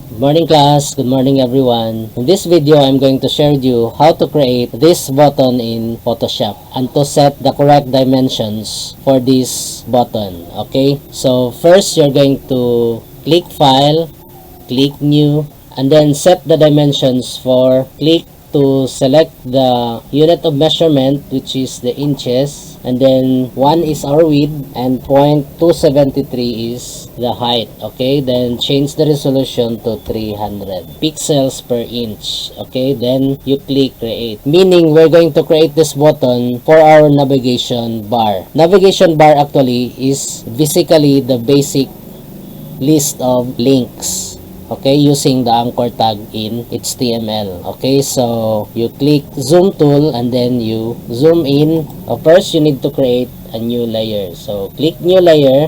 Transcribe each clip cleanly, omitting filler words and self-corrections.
Good morning class, good morning everyone. In this video, I'm going to share with you how to create this button in Photoshop and to set the correct dimensions for this button. Okay, so first you're going to click File, click New, and then set the dimensions for click to select the unit of measurement, which is the inches, and then 1 is our width and 0.273 is the height. Okay, then change the resolution to 300 pixels per inch. Okay, then you click create, meaning we're going to create this button for our navigation bar. Navigation bar actually is basically the basic list of links, okay, using the anchor tag in HTML. Okay, so you click zoom tool and then you zoom in. First you need to create a new layer, so click new layer.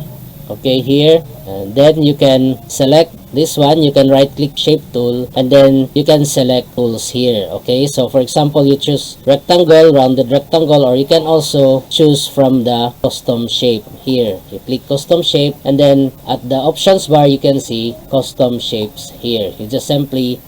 Okay, here, and then you can select this one. You can right click shape tool and then you can select tools here. Okay, so for example, you choose rectangle, rounded rectangle, or you can also choose from the custom shape. Here you click custom shape and then at the options bar you can see custom shapes. Here you just simply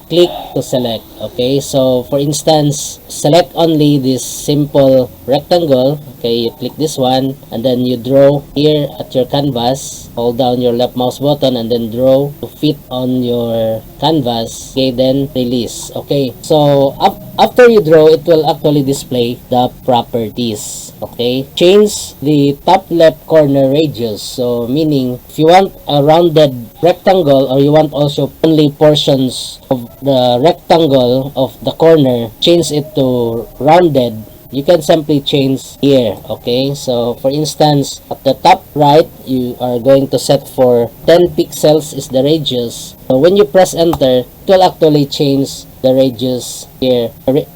click to select. Okay, so for instance, select only this simple rectangle. Okay, you click this one and then you draw here at your canvas. Hold down your left mouse button and then draw to fit on your canvas. Okay, then release. Okay, so after you draw, it will actually display the properties. Okay, change the top left corner radius. So meaning if you want a rounded rectangle or you want also only portions of the rectangle of the corner, change it to rounded. You can simply change here. Okay, so for instance, at the top right, you are going to set for 10 pixels is the radius. So when you press enter, it will actually change the radius here.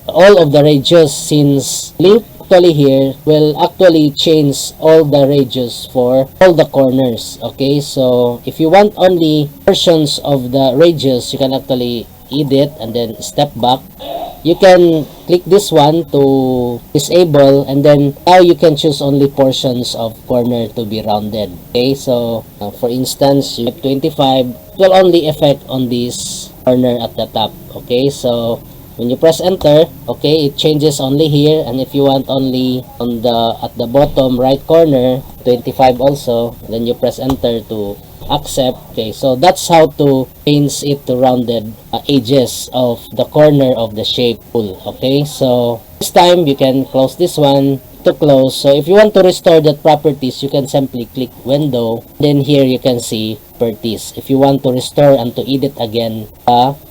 All of the radius, since link actually here will actually change all the radius for all the corners. Okay, so if you want only portions of the radius, you can actually edit and then step back. You can click this one to disable and then now you can choose only portions of corner to be rounded. Okay, so for instance, you have 25, it will only affect on this corner at the top. Okay, so when you press enter, okay, it changes only here, and if you want only on the at the bottom right corner 25 also, then you press enter to accept. Okay, so that's how to change it to rounded edges of the corner of the shape tool. Okay, so this time you can close this one to close. So if you want to restore that properties, you can simply click window, then here you can see properties. If you want to restore and to edit again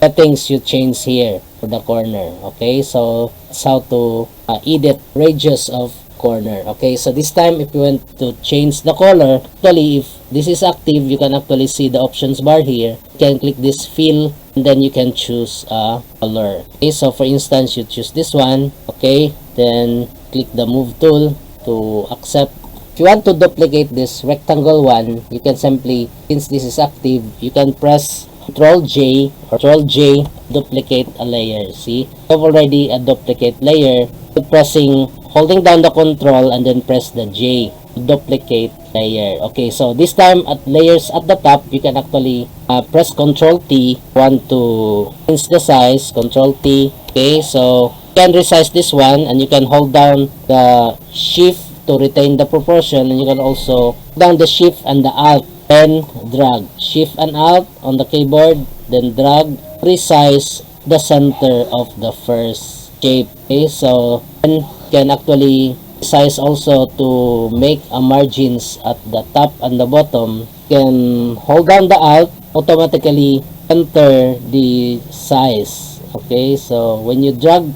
settings, you change here for the corner. Okay, so that's how to edit radius of corner. Okay, so this time if you want to change the color, actually if this is active, you can actually see the options bar here. You can click this fill and then you can choose a color. Okay, so for instance, you choose this one. Okay, then click the move tool to accept. If you want to duplicate this rectangle one, you can simply, since this is active, you can press Ctrl J or Ctrl J, duplicate a layer. See, you have already a duplicate layer. Pressing, holding down the control and then press the J, duplicate layer. Okay, so this time at layers at the top, you can actually press Ctrl T. Want to change the size, Ctrl T. Okay, so you can resize this one and you can hold down the shift to retain the proportion, and you can also hold down the shift and the alt, then drag shift and alt on the keyboard, then drag, resize the center of the first shape. Okay, so then you can actually size also to make a margins at the top and the bottom. You can hold down the alt, automatically enter the size. Okay, so when you drag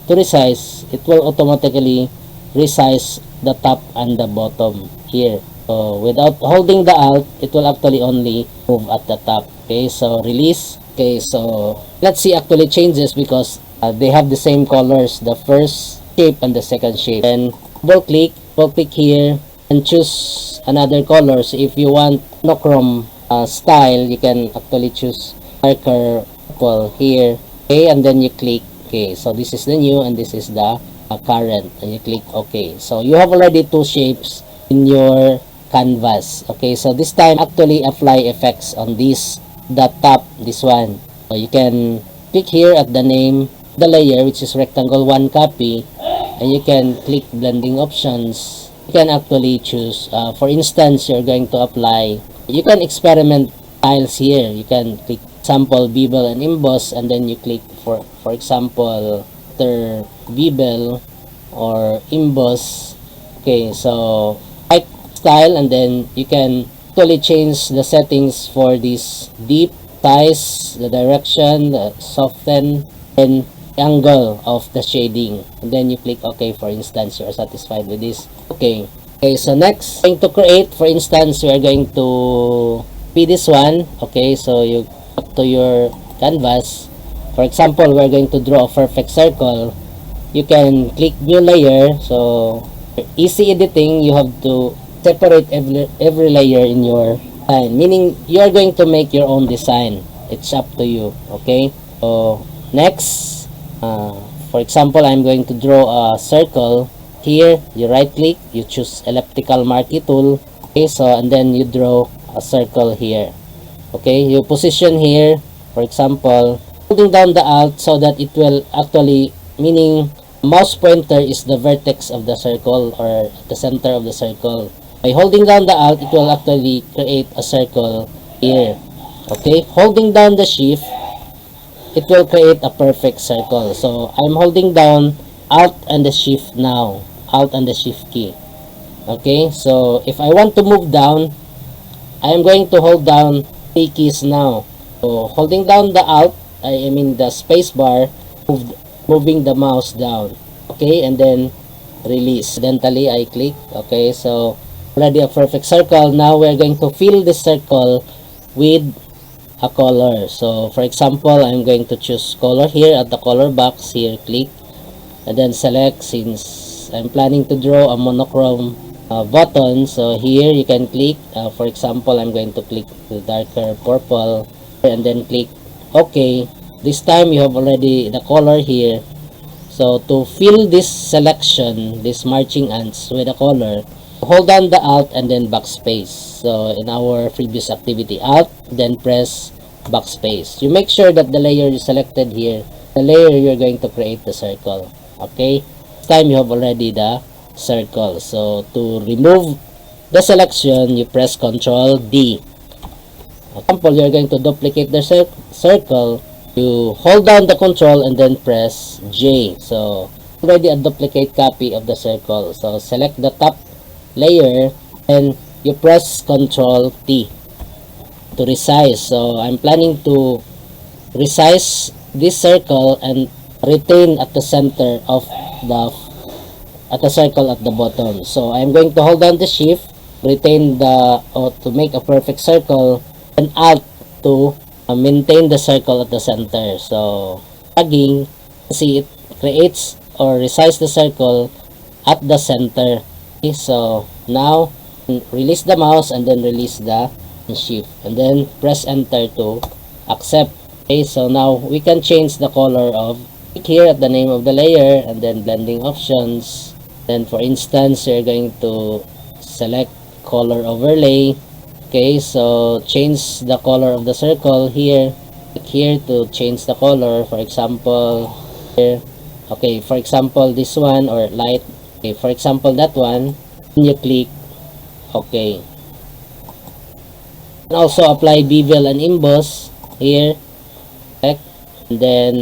to resize, it will automatically resize the top and the bottom here. So without holding the alt, it will actually only move at the top. Okay, so release. Okay, so let's see actually changes because they have the same colors, the first shape and the second shape. Then double click here and choose another color. So if you want monochrome style, you can actually choose darker purple here. Okay, and then you click. Okay, so this is the new and this is the current, and you click OK. So you have already two shapes in your canvas. Okay, so this time actually apply effects on this, the top this one. So you can click here at the name, the layer, which is rectangle 1 copy, and you can click blending options. You can actually choose, for instance, you're going to apply, you can experiment styles here. You can click sample, bevel, and emboss, and then you click for example, after bevel or emboss. Okay, so right style, and then you can actually change the settings for this deep, size, the direction, the soften, and angle of the shading, and then you click OK. For instance, you are satisfied with this. Okay, so next, going to create, for instance, we are going to be this one. Okay, so you go to your canvas. For example, we're going to draw a perfect circle. You can click new layer. So easy editing, you have to separate every layer in your design, meaning you are going to make your own design. It's up to you. Okay, so next, for example, I'm going to draw a circle. Here, you right click, you choose elliptical marquee tool. Okay, so and then you draw a circle here. Okay, you position here, for example, holding down the alt so that it will actually, meaning mouse pointer is the vertex of the circle or the center of the circle. By holding down the alt, it will actually create a circle here. Okay, holding down the shift, it will create a perfect circle. So I'm holding down alt and the shift now, alt and the shift key. Okay, so if I want to move down, I am going to hold down 3 keys now. So holding down the alt, I mean the space bar, moving the mouse down. Okay, and then release. Accidentally I click. Okay, so already a perfect circle. Now we're going to fill this circle with a color. So for example, I'm going to choose color here at the color box. Here, click, and then select. Since I'm planning to draw a monochrome button, so here you can click, for example, I'm going to click the darker purple, and then click OK. This time you have already the color here. So to fill this selection, this marching ants with a color, hold down the alt and then backspace. So in our previous activity, alt, then press backspace. You make sure that the layer you selected here, the layer you're going to create the circle. Okay, this time you have already the circle. So to remove the selection, you press Ctrl D. For example, you're going to duplicate the circle. You hold down the control and then press J. So already a duplicate copy of the circle. So select the top layer and you press Ctrl T to resize. So I'm planning to resize this circle and retain at the center of the circle at the bottom. So I'm going to hold down the shift, retain the to make a perfect circle, and alt to maintain the circle at the center. So dragging, see, it creates or resize the circle at the center. Okay, so now release the mouse and then release the shift and then press enter to accept. Okay, so now we can change the color of, click here at the name of the layer and then blending options. Then for instance, you're going to select color overlay. Okay, so change the color of the circle here. Click here to change the color. For example, here. Okay, for example, this one, or light. Okay, for example, that one. And you click OK. And also apply bevel and emboss here. Select, and then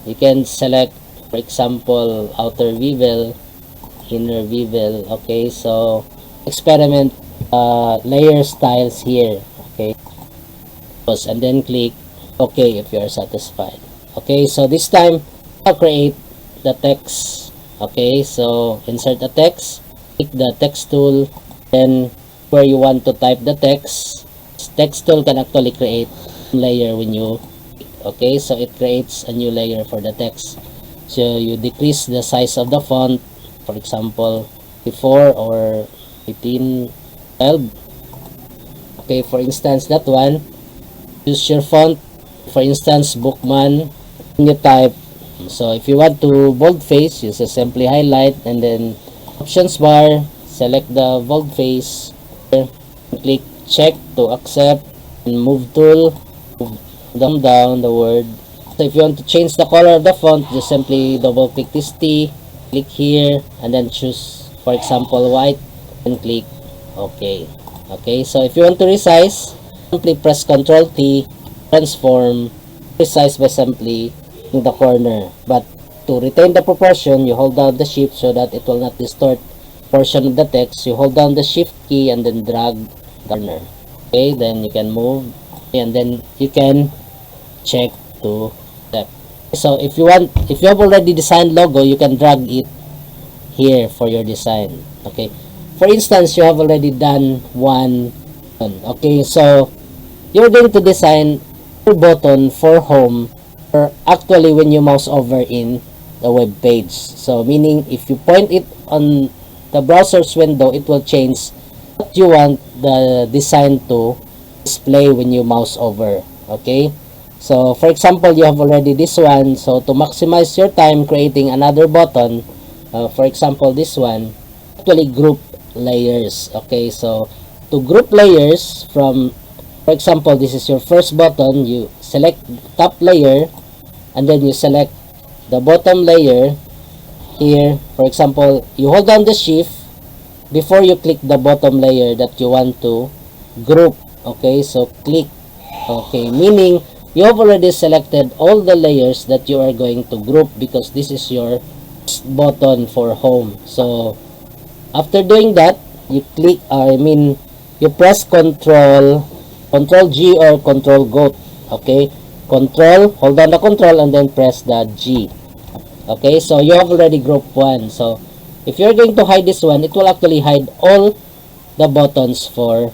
you can select, for example, outer bevel, inner bevel. Okay, so experiment layer styles here. Okay, and then click OK if you are satisfied. Okay, so this time I'll create the text. Okay, so insert a text, click the text tool, then where you want to type the text. Text tool can actually create a layer when you click. Okay, so it creates a new layer for the text. So you decrease the size of the font, for example 4 or 18, 12. Okay, for instance, that one, use your font, for instance Bookman, and you type. So if you want to boldface, you just simply highlight and then options bar, select the boldface, click check to accept, and move tool, down the word. So if you want to change the color of the font, just simply double click this T, click here, and then choose, for example, white, and click OK. Okay, so if you want to resize, simply press Ctrl T, transform, resize by simply in the corner. But to retain the proportion, you hold down the shift so that it will not distort portion of the text. You hold down the shift key and then drag the corner. Okay, then you can move, and then you can check to step. So if you have already designed logo, you can drag it here for your design. Okay, for instance, you have already done one. Okay, so you're going to design a button for home, or actually when you mouse over in the web page. So meaning if you point it on the browser's window, it will change what you want the design to display when you mouse over. Okay, so for example, you have already this one. So to maximize your time creating another button, for example this one, actually group layers. Okay, so to group layers from, for example, this is your first button, you select top layer and then you select the bottom layer here. For example, you hold down the shift before you click the bottom layer that you want to group. Okay, so click. Okay, meaning you have already selected all the layers that you are going to group because this is your button for home. So after doing that, you click, you press Control G or Control Goat. Okay, Control, hold down the Control and then press the G. Okay, so you have already grouped one. So if you're going to hide this one, it will actually hide all the buttons for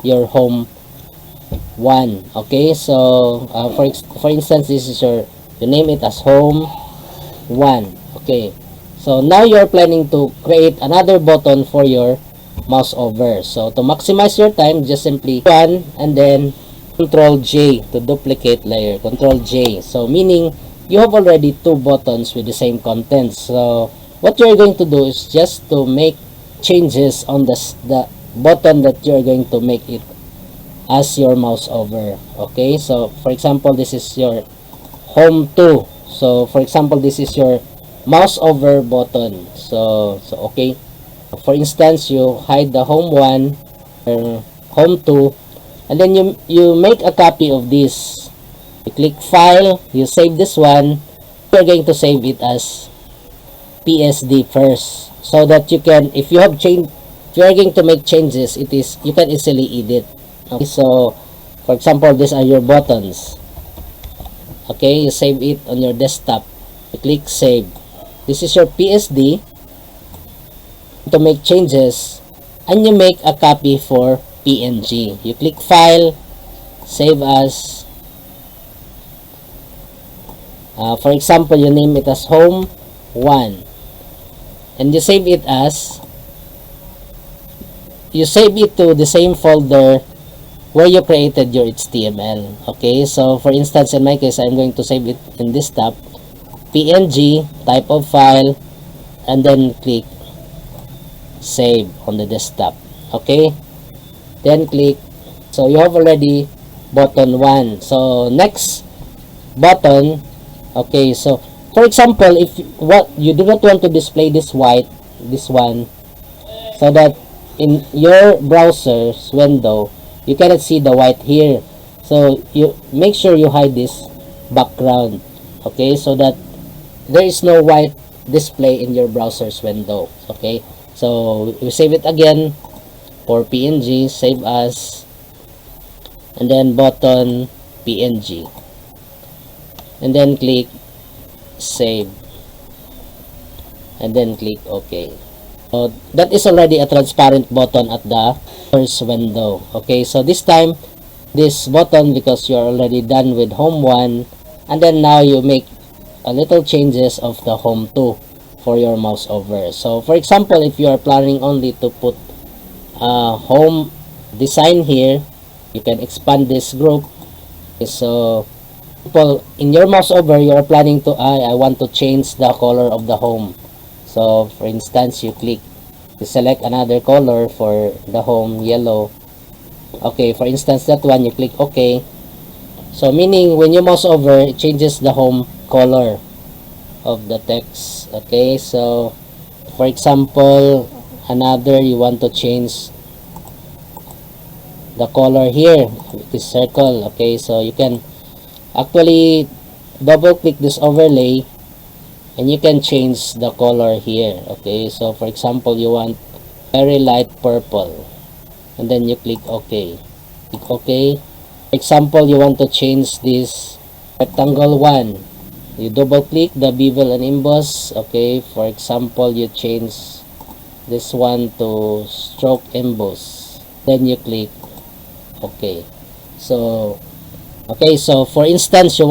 your home one. Okay, so for instance, this is you name it as home one. Okay, so now you're planning to create another button for your mouse over. So to maximize your time, just simply one and then Control J to duplicate layer. Control J. So meaning you have already two buttons with the same content. So what you're going to do is just to make changes on the button that you're going to make it as your mouse over. Okay, so for example, this is your home 2. So for example, this is your mouse over button. So okay, for instance, you hide the home 1 or home 2 and then you make a copy of this. You click file, you save this one. You're going to save it as PSD first so that you can, if you are going to make changes, you can easily edit. Okay, so for example, these are your buttons. Okay, you save it on your desktop. You click save. This is your PSD to make changes, and you make a copy for PNG. You click file, save as, for example, you name it as home 1 and you save it to the same folder where you created your HTML. Okay, so for instance, in my case, I'm going to save it in this tab, PNG, type of file, and then click save on the desktop. Okay, then click. So you have already button 1. So next button. Okay, so for example, if you do not want to display this one, so that in your browser's window you cannot see the white here, so you make sure you hide this background. Okay, so that there is no white display in your browser's window. Okay, so we save it again for PNG, save as, and then button PNG, and then click save, and then click OK. So that is already a transparent button at the first window. Okay, so this time this button, because you're already done with home 1, and then now you make a little changes of the home 2 for your mouse over. So for example, if you are planning only to put home design here, you can expand this group. Okay, so in your mouse over, you are planning to I want to change the color of the home. So for instance, you select another color for the home, yellow. Okay, for instance, that one, you click OK, So meaning when you mouse over, it changes the home color of the text. Okay, so for example, another, you want to change the color here, this circle. Okay, so you can actually double click this overlay and you can change the color here. Okay, so for example, you want very light purple, and then you click OK. Click OK. For example, you want to change this rectangle one, you double click the bevel and emboss. Okay, for example, you change this one to stroke emboss, then you click OK. So okay, so for instance, you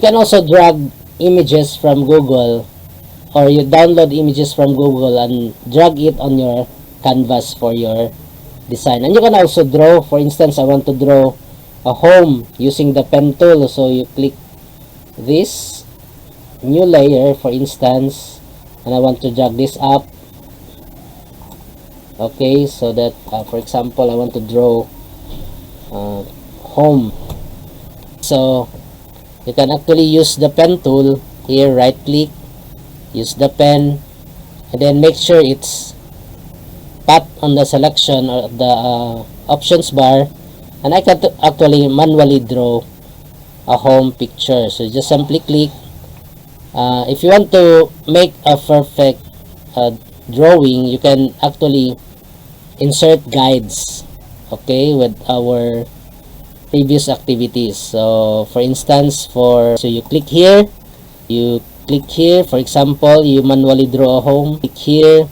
can also drag images from Google, or you download images from Google and drag it on your canvas for your design. And you can also draw. For instance, I want to draw a home using the pen tool, so you click this new layer, for instance, and I want to drag this up. Okay, so that for example, I want to draw home. So you can actually use the pen tool here, right click, use the pen, and then make sure it's tap on the selection or the options bar, and I can actually manually draw a home picture. So just simply click. If you want to make a perfect drawing, you can actually insert guides, okay, with our previous activities. So for instance, so you click here, for example, you manually draw a home, click here,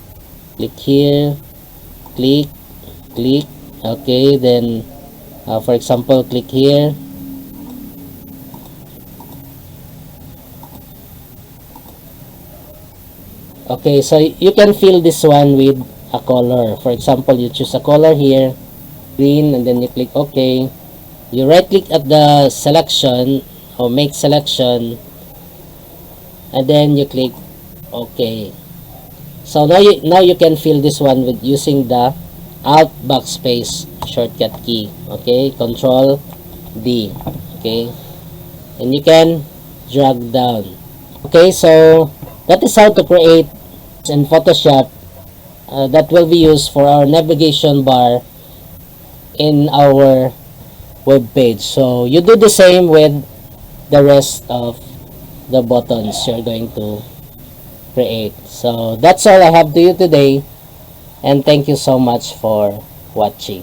click, okay, then for example, click here, okay. So you can fill this one with a color. For example, you choose a color here, green, and then you click OK. You right click at the selection or make selection, and then you click OK. So now you can fill this one with using the Alt backspace shortcut key. Okay, Control D. Okay, and you can drag down. Okay, so that is how to create in Photoshop that will be used for our navigation bar in our web page. So you do the same with the rest of the buttons you're going to create. So that's all I have to you today, and thank you so much for watching.